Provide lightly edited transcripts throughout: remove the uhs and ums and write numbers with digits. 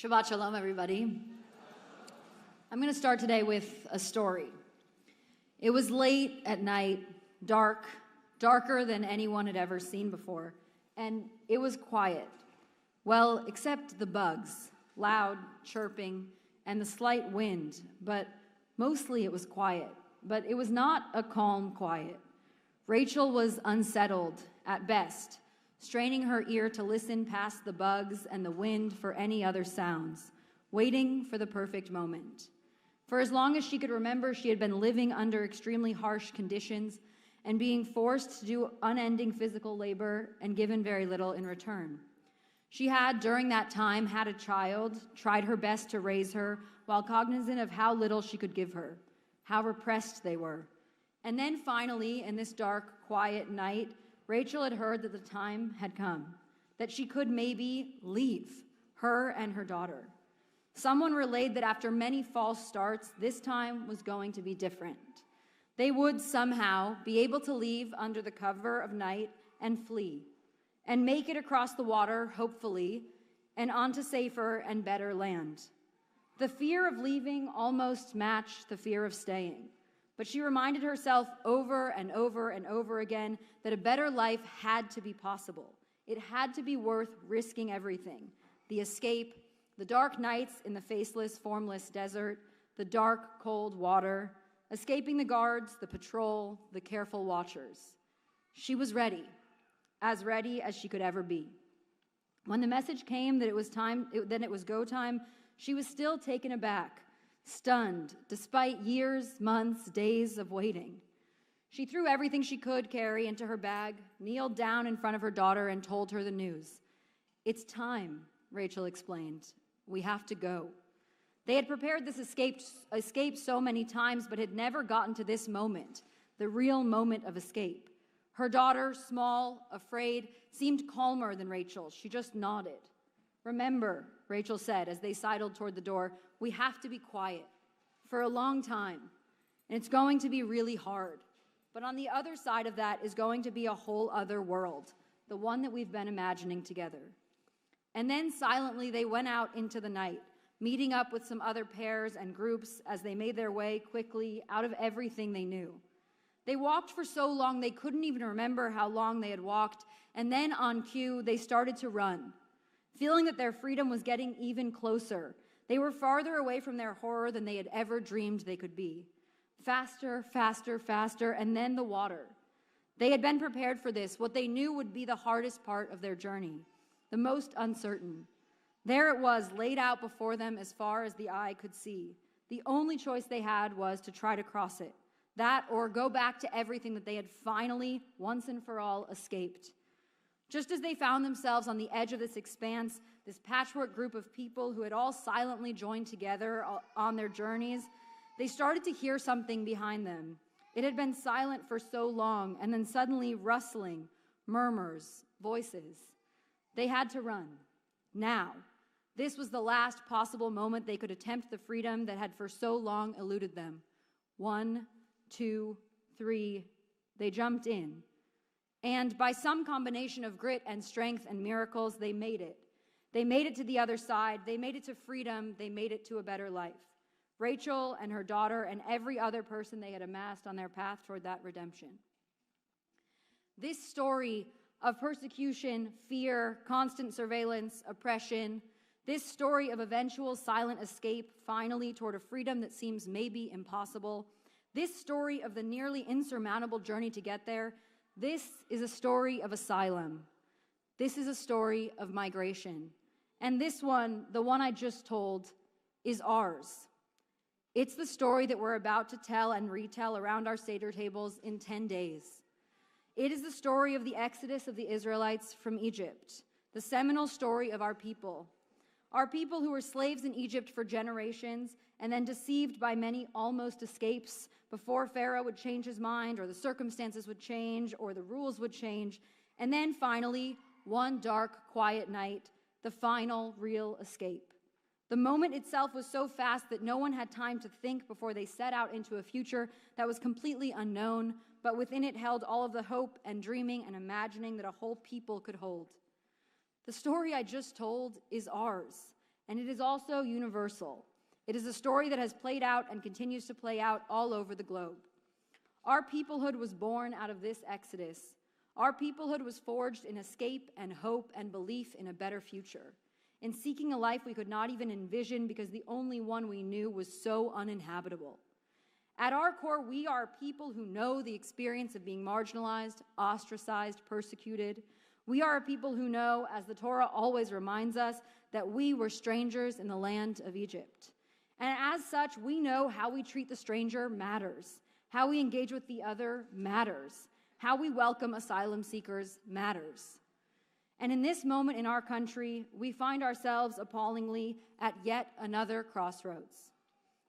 Shabbat Shalom, everybody. I'm going to start today with a story. It was late at night, darker than anyone had ever seen before, and it was quiet. Well, except the bugs, loud chirping, and the slight wind, but mostly it was quiet. But it was not a calm quiet. Rachel was unsettled at best, straining her ear to listen past the bugs and the wind for any other sounds, waiting for the perfect moment. For as long as she could remember, she had been living under extremely harsh conditions and being forced to do unending physical labor and given very little in return. She had, during that time, had a child, tried her best to raise her, while cognizant of how little she could give her, how repressed they were. And then finally, in this dark, quiet night, Rachel had heard that the time had come, that she could maybe leave, her and her daughter. Someone relayed that after many false starts, this time was going to be different. They would somehow be able to leave under the cover of night and flee, and make it across the water, hopefully, and onto safer and better land. The fear of leaving almost matched the fear of staying. But she reminded herself over and over and over again that a better life had to be possible. It had to be worth risking everything. The escape, the dark nights in the faceless, formless desert, the dark, cold water, escaping the guards, the patrol, the careful watchers. She was ready as she could ever be. When the message came that it was go time, she was still taken aback, stunned, despite years, months, days of waiting. She threw everything she could carry into her bag, kneeled down in front of her daughter, and told her the news. "It's time," Rachel explained. "We have to go." They had prepared this escape so many times, but had never gotten to this moment, the real moment of escape. Her daughter, small, afraid, seemed calmer than Rachel. She just nodded. "Remember," Rachel said as they sidled toward the door, "we have to be quiet for a long time, and it's going to be really hard. But on the other side of that is going to be a whole other world, the one that we've been imagining together." And then silently they went out into the night, meeting up with some other pairs and groups as they made their way quickly out of everything they knew. They walked for so long they couldn't even remember how long they had walked, and then on cue they started to run. Feeling that their freedom was getting even closer, they were farther away from their horror than they had ever dreamed they could be. Faster, faster, faster, and then the water. They had been prepared for this, what they knew would be the hardest part of their journey, the most uncertain. There it was, laid out before them as far as the eye could see. The only choice they had was to try to cross it, that or go back to everything that they had finally, once and for all, escaped. Just as they found themselves on the edge of this expanse, this patchwork group of people who had all silently joined together on their journeys, they started to hear something behind them. It had been silent for so long, and then suddenly rustling, murmurs, voices. They had to run. Now. This was the last possible moment they could attempt the freedom that had for so long eluded them. 1, 2, 3, they jumped in. And by some combination of grit and strength and miracles, they made it. They made it to the other side. They made it to freedom. They made it to a better life. Rachel and her daughter and every other person they had amassed on their path toward that redemption. This story of persecution, fear, constant surveillance, oppression, this story of eventual silent escape finally toward a freedom that seems maybe impossible, this story of the nearly insurmountable journey to get there, this is a story of asylum. This is a story of migration. And this one, the one I just told, is ours. It's the story that we're about to tell and retell around our Seder tables in 10 days. It is the story of the exodus of the Israelites from Egypt, the seminal story of our people who were slaves in Egypt for generations and then deceived by many almost escapes before Pharaoh would change his mind or the circumstances would change or the rules would change. And then finally, one dark, quiet night, the final real escape. The moment itself was so fast that no one had time to think before they set out into a future that was completely unknown, but within it held all of the hope and dreaming and imagining that a whole people could hold. The story I just told is ours, and it is also universal. It is a story that has played out and continues to play out all over the globe. Our peoplehood was born out of this exodus. Our peoplehood was forged in escape and hope and belief in a better future, in seeking a life we could not even envision because the only one we knew was so uninhabitable. At our core, we are people who know the experience of being marginalized, ostracized, persecuted. We are a people who know, as the Torah always reminds us, that we were strangers in the land of Egypt. And as such, we know how we treat the stranger matters. How we engage with the other matters. How we welcome asylum seekers matters. And in this moment in our country, we find ourselves appallingly at yet another crossroads.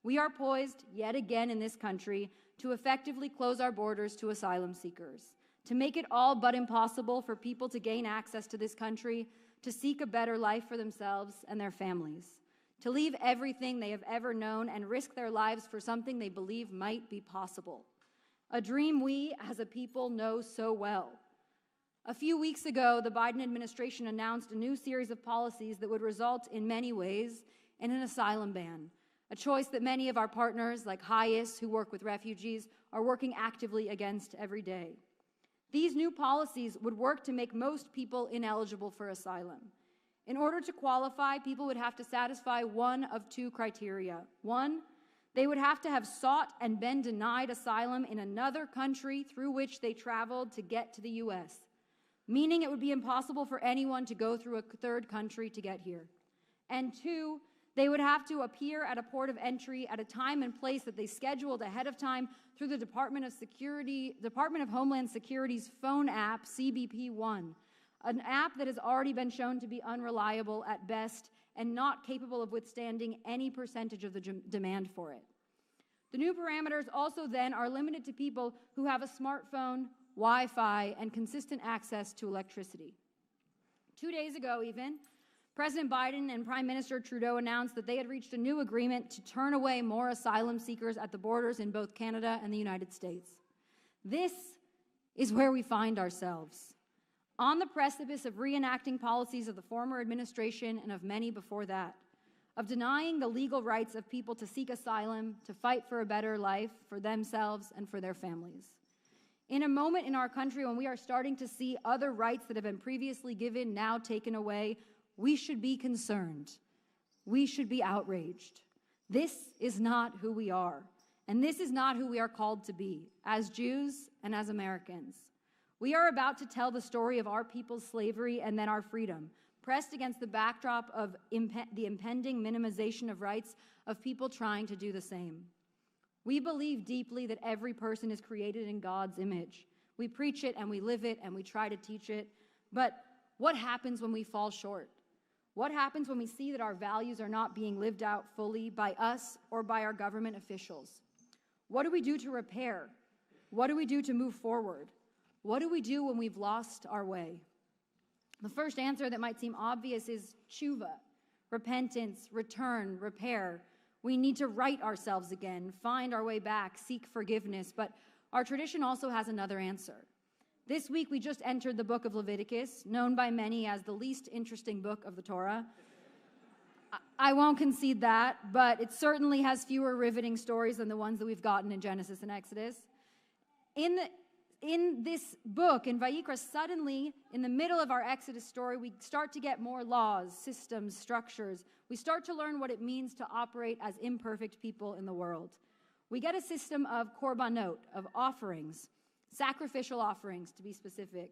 We are poised yet again in this country to effectively close our borders to asylum seekers, to make it all but impossible for people to gain access to this country, to seek a better life for themselves and their families, to leave everything they have ever known and risk their lives for something they believe might be possible, a dream we as a people know so well. A few weeks ago, the Biden administration announced a new series of policies that would result in many ways in an asylum ban, a choice that many of our partners, like HIAS, who work with refugees, are working actively against every day. These new policies would work to make most people ineligible for asylum. In order to qualify, people would have to satisfy one of two criteria. One, they would have to have sought and been denied asylum in another country through which they traveled to get to the U.S., meaning it would be impossible for anyone to go through a third country to get here. And two, they would have to appear at a port of entry at a time and place that they scheduled ahead of time through the Department of Homeland Security's phone app, CBP One, an app that has already been shown to be unreliable at best and not capable of withstanding any percentage of the demand for it. The new parameters also then are limited to people who have a smartphone, Wi-Fi, and consistent access to electricity. 2 days ago even, President Biden and Prime Minister Trudeau announced that they had reached a new agreement to turn away more asylum seekers at the borders in both Canada and the United States. This is where we find ourselves, on the precipice of reenacting policies of the former administration and of many before that, of denying the legal rights of people to seek asylum, to fight for a better life for themselves and for their families. In a moment in our country when we are starting to see other rights that have been previously given now taken away, we should be concerned. We should be outraged. This is not who we are, and this is not who we are called to be as Jews and as Americans. We are about to tell the story of our people's slavery and then our freedom, pressed against the backdrop of the impending minimization of rights of people trying to do the same. We believe deeply that every person is created in God's image. We preach it and we live it and we try to teach it, but what happens when we fall short? What happens when we see that our values are not being lived out fully by us or by our government officials? What do we do to repair? What do we do to move forward? What do we do when we've lost our way? The first answer that might seem obvious is tshuva, repentance, return, repair. We need to right ourselves again, find our way back, seek forgiveness, but our tradition also has another answer. This week, we just entered the book of Leviticus, known by many as the least interesting book of the Torah. I won't concede that, but it certainly has fewer riveting stories than the ones that we've gotten in Genesis and Exodus. In this book, in Vayikra, suddenly, in the middle of our Exodus story, we start to get more laws, systems, structures. We start to learn what it means to operate as imperfect people in the world. We get a system of korbanot, of offerings, sacrificial offerings, to be specific.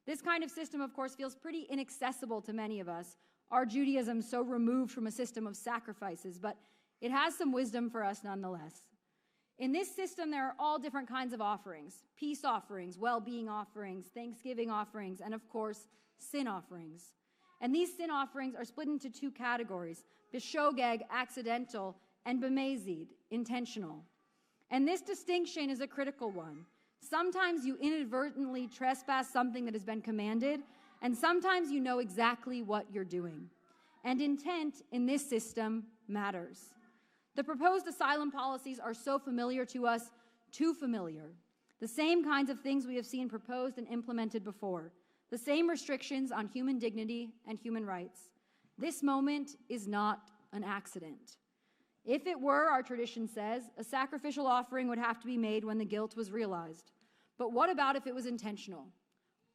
This kind of system, of course, feels pretty inaccessible to many of us. Our Judaism so removed from a system of sacrifices, but it has some wisdom for us nonetheless. In this system, there are all different kinds of offerings: peace offerings, well-being offerings, thanksgiving offerings, and of course, sin offerings. And these sin offerings are split into two categories: b'shogeg, accidental, and b'mezid, intentional. And this distinction is a critical one. Sometimes you inadvertently trespass something that has been commanded, and sometimes you know exactly what you're doing. And intent in this system matters. The proposed asylum policies are so familiar to us, too familiar. The same kinds of things we have seen proposed and implemented before. The same restrictions on human dignity and human rights. This moment is not an accident. If it were, our tradition says, a sacrificial offering would have to be made when the guilt was realized. But what about if it was intentional?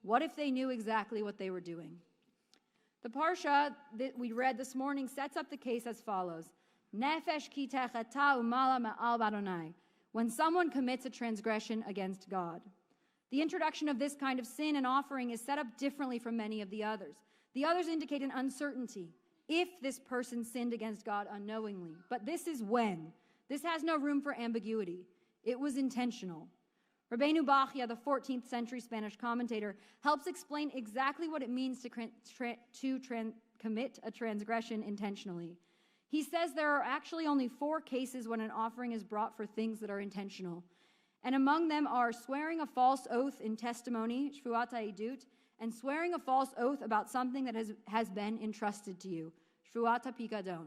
What if they knew exactly what they were doing? The Parsha that we read this morning sets up the case as follows. Nefesh ki techata umala ma'al baronai. When someone commits a transgression against God. The introduction of this kind of sin and offering is set up differently from many of the others. The others indicate an uncertainty if this person sinned against God unknowingly. But this is when. This has no room for ambiguity. It was intentional. Rabbeinu Bachya, the 14th century Spanish commentator, helps explain exactly what it means to commit a transgression intentionally. He says there are actually only 4 cases when an offering is brought for things that are intentional. And among them are swearing a false oath in testimony, shvuat ha'edut, and swearing a false oath about something that has been entrusted to you, shvuat ha'pikadon.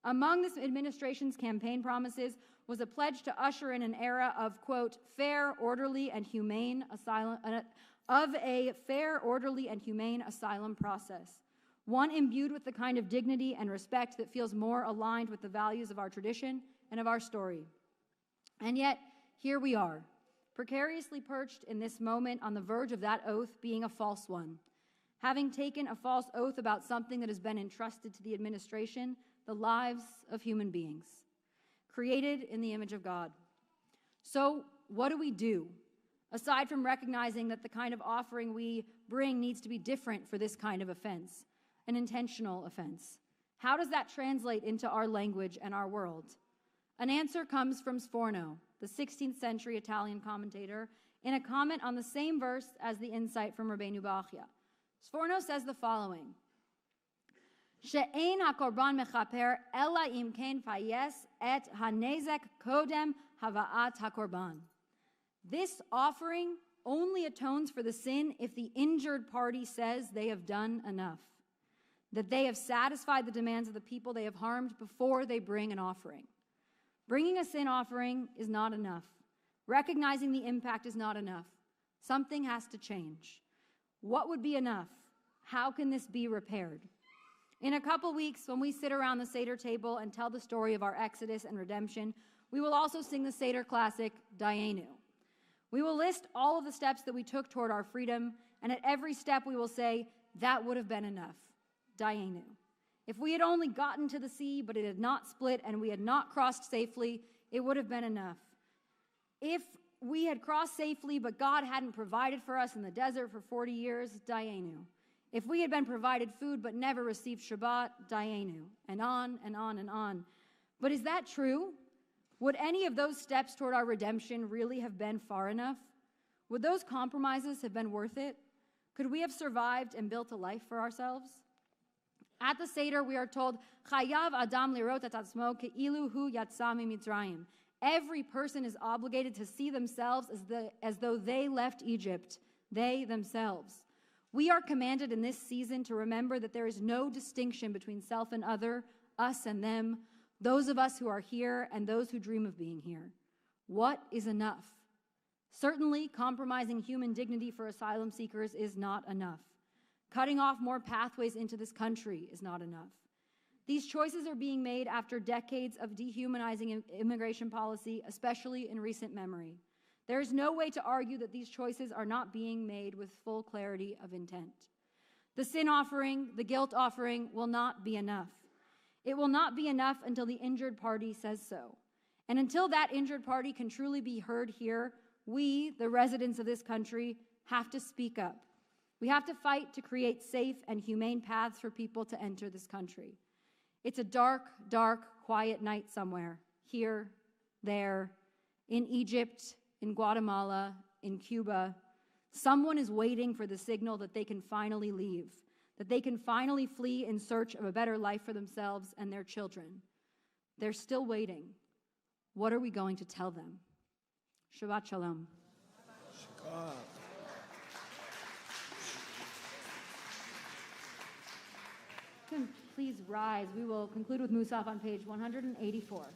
Among this administration's campaign promises was a pledge to usher in an era of, quote, fair, orderly, and humane asylum, process. One imbued with the kind of dignity and respect that feels more aligned with the values of our tradition and of our story. And yet, here we are, precariously perched in this moment on the verge of that oath being a false one. Having taken a false oath about something that has been entrusted to the administration, the lives of human beings, created in the image of God. So, what do we do? Aside from recognizing that the kind of offering we bring needs to be different for this kind of offense, an intentional offense. How does that translate into our language and our world? An answer comes from Sforno, the 16th century Italian commentator, in a comment on the same verse as the insight from Rabbeinu Bachya. Sforno says the following, She'ein hakorban mechaper ela im ken fayes et hanezek kodem hava'at hakorban. This offering only atones for the sin if the injured party says they have done enough, that they have satisfied the demands of the people they have harmed before they bring an offering. Bringing a sin offering is not enough. Recognizing the impact is not enough. Something has to change. What would be enough? How can this be repaired? In a couple weeks, when we sit around the Seder table and tell the story of our Exodus and redemption, we will also sing the Seder classic, Dayenu. We will list all of the steps that we took toward our freedom, and at every step we will say, that would have been enough. Dayenu. If we had only gotten to the sea, but it had not split and we had not crossed safely, it would have been enough. If we had crossed safely, but God hadn't provided for us in the desert for 40 years, Dayenu. If we had been provided food but never received Shabbat, Dayenu. And on and on and on. But is that true? Would any of those steps toward our redemption really have been far enough? Would those compromises have been worth it? Could we have survived and built a life for ourselves? At the Seder, we are told, Chayav Adam lirot et atzmo ke'ilu hu yatsa miMitzrayim. Every person is obligated to see themselves as though they left Egypt, they themselves. We are commanded in this season to remember that there is no distinction between self and other, us and them, those of us who are here and those who dream of being here. What is enough? Certainly, compromising human dignity for asylum seekers is not enough. Cutting off more pathways into this country is not enough. These choices are being made after decades of dehumanizing immigration policy, especially in recent memory. There is no way to argue that these choices are not being made with full clarity of intent. The sin offering, the guilt offering, will not be enough. It will not be enough until the injured party says so. And until that injured party can truly be heard here, we, the residents of this country, have to speak up. We have to fight to create safe and humane paths for people to enter this country. It's a dark, dark, quiet night somewhere, here, there, in Egypt, in Guatemala, in Cuba. Someone is waiting for the signal that they can finally leave, that they can finally flee in search of a better life for themselves and their children. They're still waiting. What are we going to tell them? Shabbat Shalom. Shabbat. Please rise. We will conclude with Musaf on page 184.